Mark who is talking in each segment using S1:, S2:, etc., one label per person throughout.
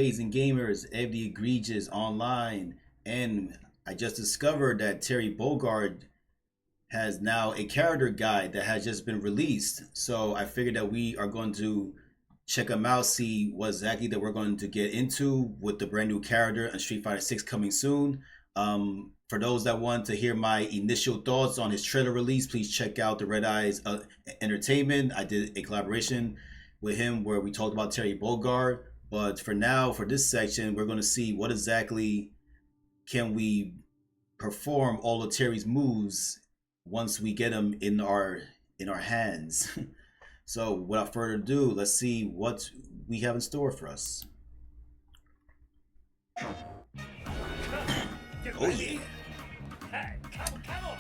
S1: ladies and gamers, Eddie Egregious online, and I just discovered that Terry Bogard has now a character guide that has just been released. So I figured that we are going to check them out, see what exactly that we're going to get into with the brand new character on Street Fighter 6 coming soon. For those that want to hear my initial thoughts on his trailer release, please check out the Red Eyes Entertainment. I did a collaboration with him where we talked about Terry Bogard. But for now, for this section, we're going to see what exactly can we perform all of Terry's moves once we get them in our hands. So without further ado, let's see what we have in store for us. Oh yeah.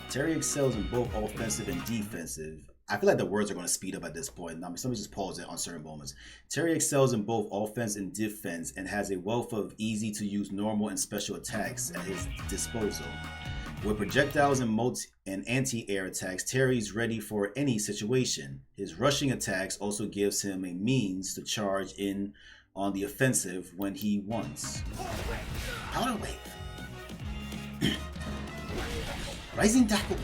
S1: Terry excels in both offensive and defensive. I feel like the words are going to speed up at this point. Now, let me just pause it on certain moments. Terry excels in both offense and defense and has a wealth of easy to use normal and special attacks at his disposal. With projectiles and anti-air attacks, Terry's ready for any situation. His rushing attacks also gives him a means to charge in on the offensive when he wants. Powder Wave. Rising Tackle.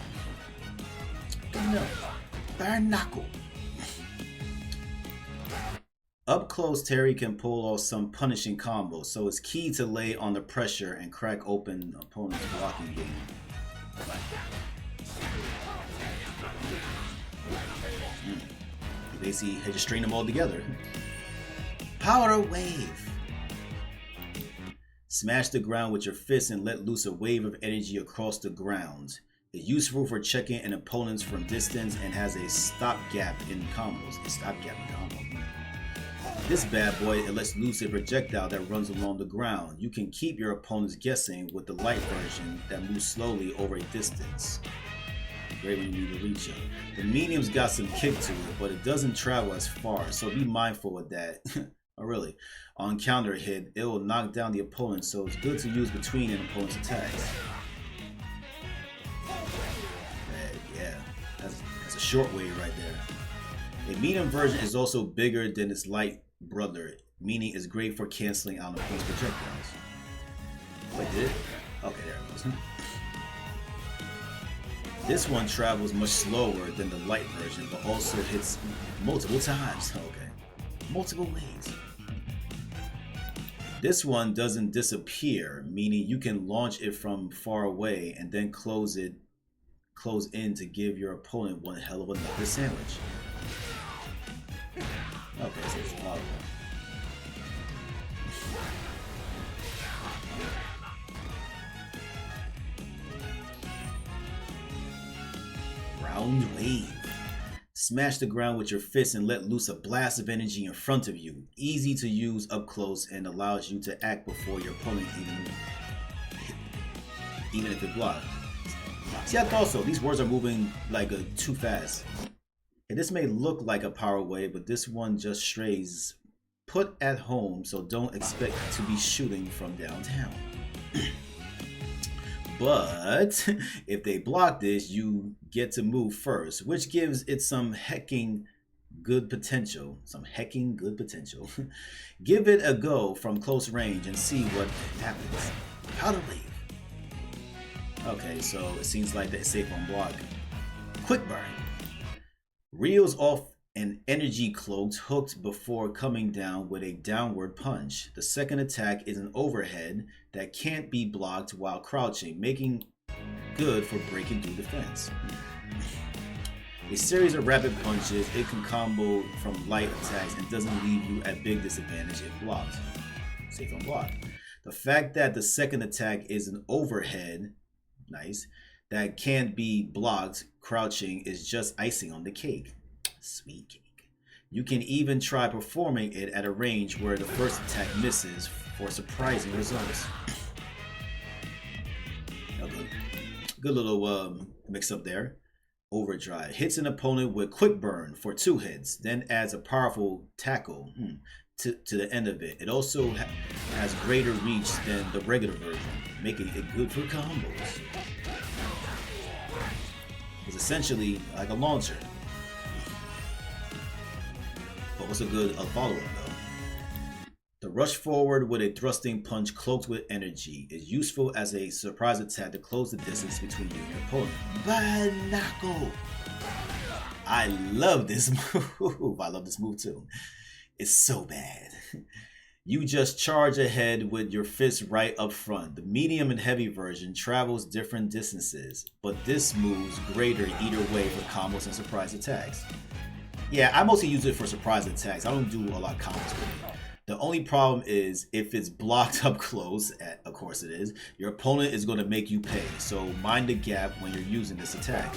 S1: No. Bare Knuckle. Up close, Terry can pull off some punishing combos, so it's key to lay on the pressure and crack open opponent's blocking game. Basically, just string them all together. Powder Wave. Smash the ground with your fist and let loose a wave of energy across the ground. It's useful for checking an opponent's from distance and has a stopgap in combos. This bad boy, it lets loose a projectile that runs along the ground. You can keep your opponents guessing with the light version that moves slowly over a distance. Great when you need to reach it. The medium's got some kick to it, but it doesn't travel as far, so be mindful of that. Oh really? On counter hit, it will knock down the opponent, so it's good to use between an opponent's attacks. Yeah, that's a short wave right there. A medium version is also bigger than its light brother, meaning it's great for canceling out opponent's projectiles. Wait, did it? Okay, there it goes. This one travels much slower than the light version, but also hits multiple times. Okay, multiple ways. This one doesn't disappear, meaning you can launch it from far away and then close in to give your opponent one hell of another sandwich. Okay, so it's powerful. Ground Wave. Smash the ground with your fist and let loose a blast of energy in front of you. Easy to use up close and allows you to act before your opponent even if it blocks. See, I thought so. These words are moving like too fast. And this may look like a power wave, but this one just strays put at home, so don't expect to be shooting from downtown. But if they block this, you get to move first, which gives it some hecking good potential. Give it a go from close range and see what happens. Powder Wave. Okay, so it seems like it's safe on block. Quick Burn. Reels off an energy cloaked hooked before coming down with a downward punch. The second attack is an overhead that can't be blocked while crouching, making good for breaking through defense. A series of rapid punches, it can combo from light attacks and doesn't leave you at big disadvantage if blocked. Safe on block. The fact that the second attack is an overhead, nice, that can't be blocked crouching is just icing on the cake. Sweet cake. You can even try performing it at a range where the first attack misses for surprising results. Okay. Good little mix up there. Overdrive. Hits an opponent with quick burn for 2 hits, then adds a powerful tackle to the end of it. It also has greater reach than the regular version, making it good for combos. It's essentially like a launcher. But what's a good follow-up though? The rush forward with a thrusting punch cloaked with energy is useful as a surprise attack to close the distance between you and your opponent. Banako! I love this move. I love this move too. It's so bad. You just charge ahead with your fist right up front. The medium and heavy version travels different distances, but this moves greater either way for combos and surprise attacks. Yeah, I mostly use it for surprise attacks. I don't do a lot of combos with it. The only problem is if it's blocked up close, of course it is, your opponent is going to make you pay. So mind the gap when you're using this attack.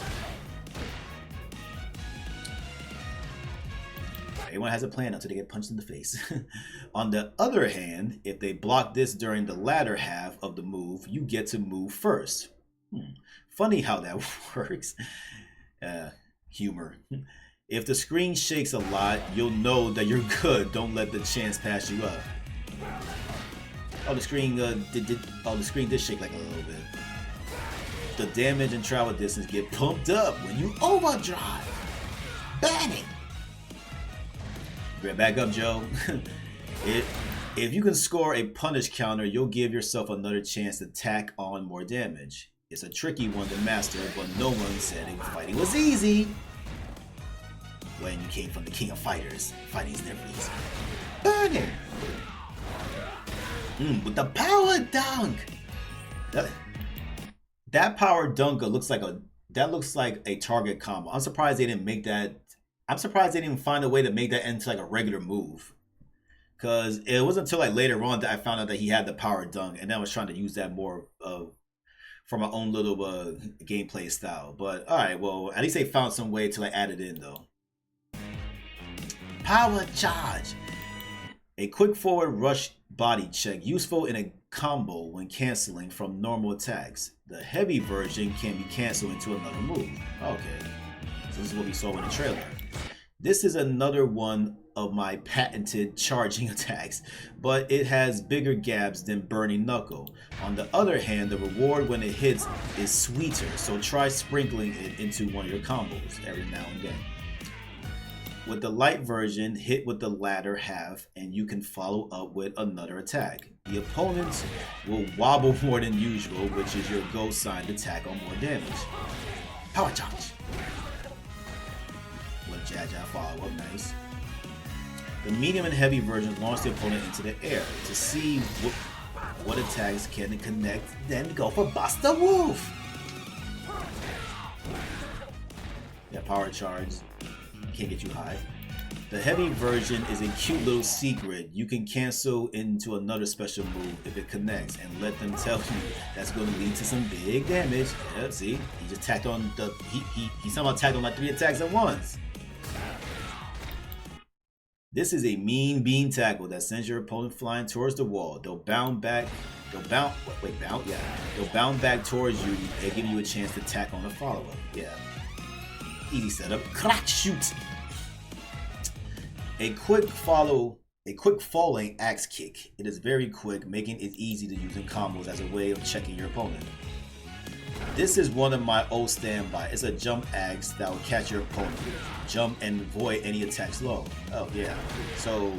S1: Everyone has a plan until they get punched in the face. On the other hand, if they block this during the latter half of the move, you get to move first. Funny how that works. Humor. If the screen shakes a lot, you'll know that you're good. Don't let the chance pass you up. Oh, the screen the screen did shake like a little bit. The damage and travel distance get pumped up when you overdrive. Bang! Get back up, Joe. If you can score a punish counter, you'll give yourself another chance to tack on more damage. It's a tricky one to master, but no one said fighting was easy. When you came from the king of fighters, fighting is never easy. Burn it! With the power dunk! That power dunk looks like a target combo. I'm surprised they didn't make that. I'm surprised they didn't find a way to make that into like a regular move. Cause it wasn't until like later on that I found out that he had the power dunk, and then I was trying to use that more for my own little gameplay style. But all right, well at least they found some way to like add it in though. Power charge, a quick forward rush body check useful in a combo when canceling from normal attacks. The heavy version can be canceled into another move. Okay, so this is what we saw in the trailer. This is another one of my patented charging attacks, but it has bigger gaps than Burning Knuckle. On the other hand, the reward when it hits is sweeter, so try sprinkling it into one of your combos every now and then. With the light version, hit with the latter half and you can follow up with another attack. The opponent will wobble more than usual, which is your go sign to tack on more damage. Power charge. Let Jaja follow up, nice. The medium and heavy versions launch the opponent into the air. To see what attacks can connect, then go for Buster Wolf. Yeah, power charge. Can't get you high. The heavy version is a cute little secret. You can cancel into another special move if it connects, and let them tell you that's going to lead to some big damage. Yeah, see, he just tacked on the he somehow tacked on like 3 attacks at once. This is a mean bean tackle that sends your opponent flying towards the wall. They'll bound back. They'll bound back towards you and give you a chance to tack on a follow-up. Yeah. Easy setup. Crack shoot. A quick falling axe kick. It is very quick, making it easy to use in combos as a way of checking your opponent. This is one of my old standby. It's a jump axe that will catch your opponent, jump and avoid any attacks low. Oh yeah. So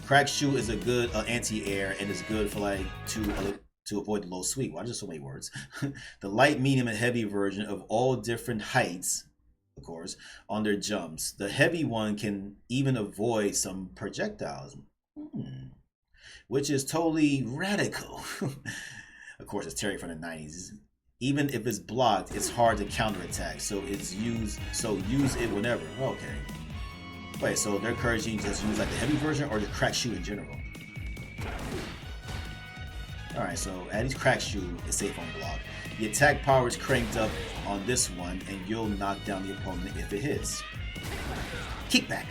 S1: crack shoot is a good anti-air, and it's good for like to avoid the low sweep. Why just so many words? The light, medium, and heavy version of all different heights, of course, on their jumps. The heavy one can even avoid some projectiles, which is totally radical. Of course, it's Terry from the 90s. Even if it's blocked, it's hard to counterattack, so use it whenever. Okay. Wait, so they're encouraging you to just use like the heavy version or just crack shoot in general? Alright, so at least crack shoot is safe on block. The attack power is cranked up on this one, and you'll knock down the opponent if it hits. Kickback.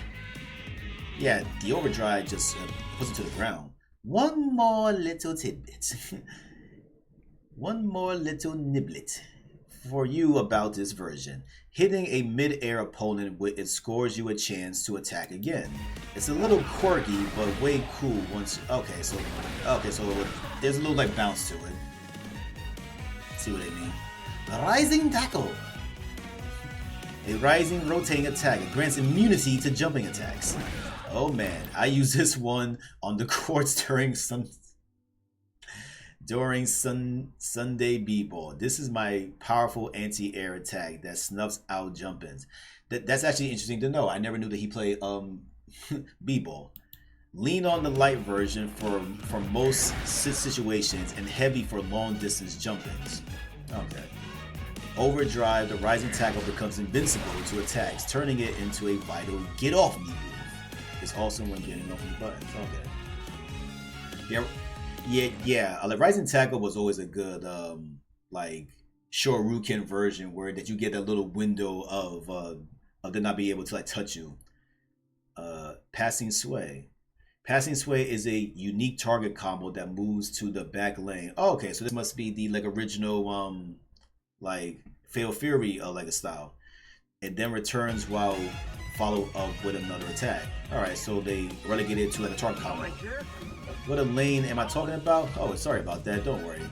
S1: Yeah, the overdrive just puts it to the ground. One more little tidbit. One more little niblet for you about this version. Hitting a mid-air opponent with it scores you a chance to attack again. It's a little quirky, but way cool once. Okay, so there's a little like bounce to it. See what I mean? Rising tackle. A rising rotating attack. It grants immunity to jumping attacks. Oh man, I use this one on the courts Sunday b-ball. This is my powerful anti-air attack that snuffs out jump-ins. That's actually interesting to know. I never knew that he played b-ball. Lean on the light version for most situations and heavy for long distance jump-ins. Okay. Overdrive, the rising tackle becomes invincible to attacks, turning it into a vital get off me move. It's awesome when getting off the buttons. Okay. Yeah. The rising tackle was always a good like Shoryuken version where that you get that little window of them not being able to like touch you. Passing sway. Passing sway is a unique target combo that moves to the back lane. Oh, okay, so this must be the like original like Fatal Fury like a style. It then returns while follow up with another attack. Alright, so they relegated to like a target combo. What a lane am I talking about? Oh, sorry about that, don't worry.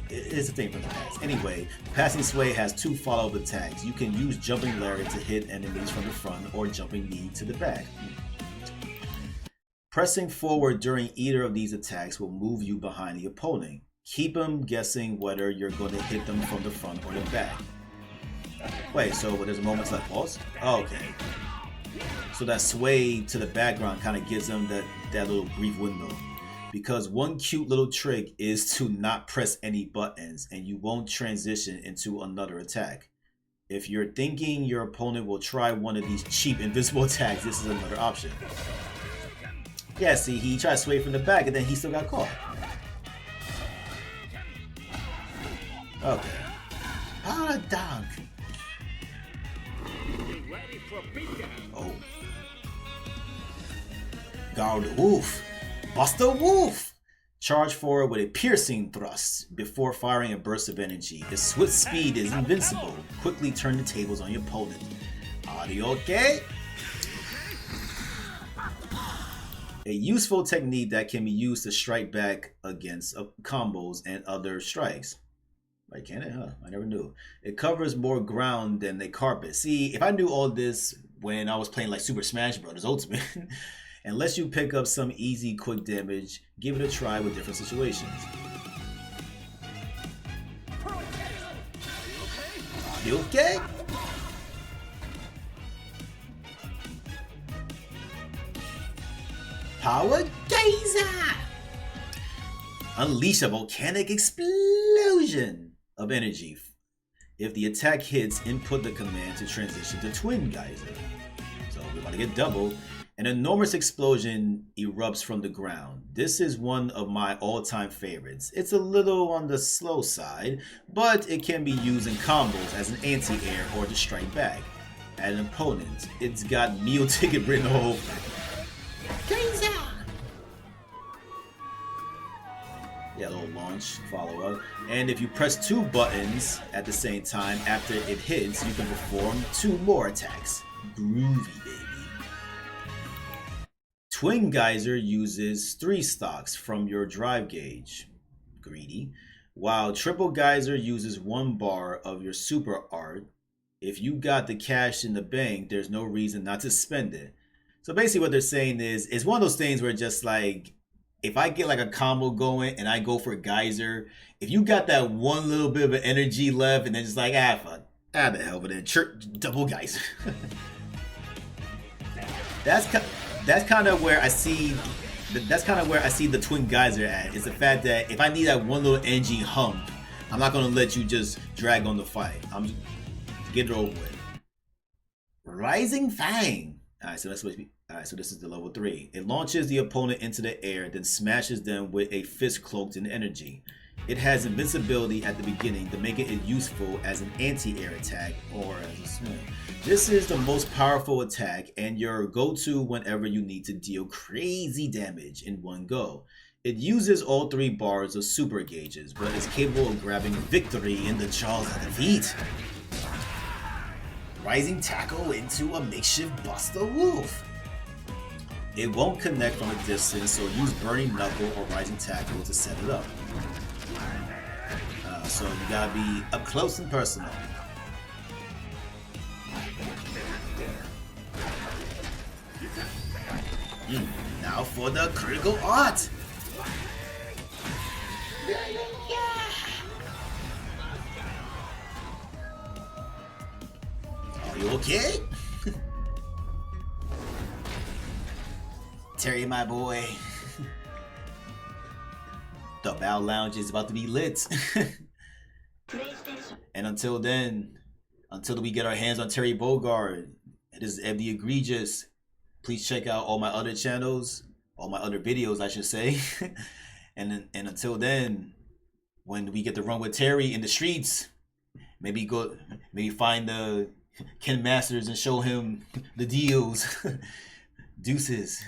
S1: It's a thing from the past. Anyway, passing sway has 2 follow-up attacks. You can use jumping lariat to hit enemies from the front or jumping knee to the back. Pressing forward during either of these attacks will move you behind the opponent. Keep them guessing whether you're going to hit them from the front or the back. Wait, so there's a moment to like pause? Oh, okay. So that sway to the background kind of gives them that little brief window. Because one cute little trick is to not press any buttons and you won't transition into another attack. If you're thinking your opponent will try one of these cheap invisible attacks, this is another option. Yeah, see, he tried to sway from the back and then he still got caught. Okay. Paradog. Oh. Guard Wolf. Buster Wolf. Charge forward with a piercing thrust before firing a burst of energy. His swift speed is invincible. Quickly turn the tables on your opponent. Are you okay? A useful technique that can be used to strike back against combos and other strikes. Right, can it? Huh? I never knew. It covers more ground than a carpet. See, if I knew all this when I was playing like Super Smash Bros. Ultimate, and lets you pick up some easy, quick damage, give it a try with different situations. Are you okay? Power Geyser! Unleash a volcanic explosion of energy. If the attack hits, input the command to transition to Twin Geyser. So we're about to get double. An enormous explosion erupts from the ground. This is one of my all-time favorites. It's a little on the slow side, but it can be used in combos as an anti-air or to strike back at an opponent. It's got meal ticket written all over it. Geyser! Yeah, little launch follow-up. And if you press 2 buttons at the same time after it hits, you can perform 2 more attacks. Groovy, baby. Twin Geyser uses 3 stocks from your drive gauge. Greedy. While Triple Geyser uses 1 bar of your super art. If you got the cash in the bank, there's no reason not to spend it. So basically what they're saying is, it's one of those things where just like, if I get like a combo going and I go for Geyser, if you got that one little bit of energy left and then just like, fuck, the hell with it, double Geyser. That's kind of where I see, the Twin Geyser at, is the fact that if I need that one little energy hump, I'm not gonna let you just drag on the fight. I'm just get it over with. Rising Fang. Alright, so that's supposed to be. Alright, so this is the level 3. It launches the opponent into the air, then smashes them with a fist cloaked in energy. It has invincibility at the beginning to make it useful as an anti-air attack or as a swing. This is the most powerful attack and your go-to whenever you need to deal crazy damage in one go. It uses all 3 bars of super gauges, but is capable of grabbing victory in the jaws of defeat. Rising Tackle into a makeshift Buster Wolf. It won't connect from a distance, so use Burning Knuckle or Rising Tackle to set it up. So you gotta be up close and personal. Now for the critical art. Are you okay? Terry, my boy. The Bow Lounge is about to be lit. And until then, until we get our hands on Terry Bogard, it is Ed the Egregious. Please check out all my other channels, all my other videos, I should say. and until then, when we get to run with Terry in the streets, maybe find the Ken Masters and show him the deals. Deuces.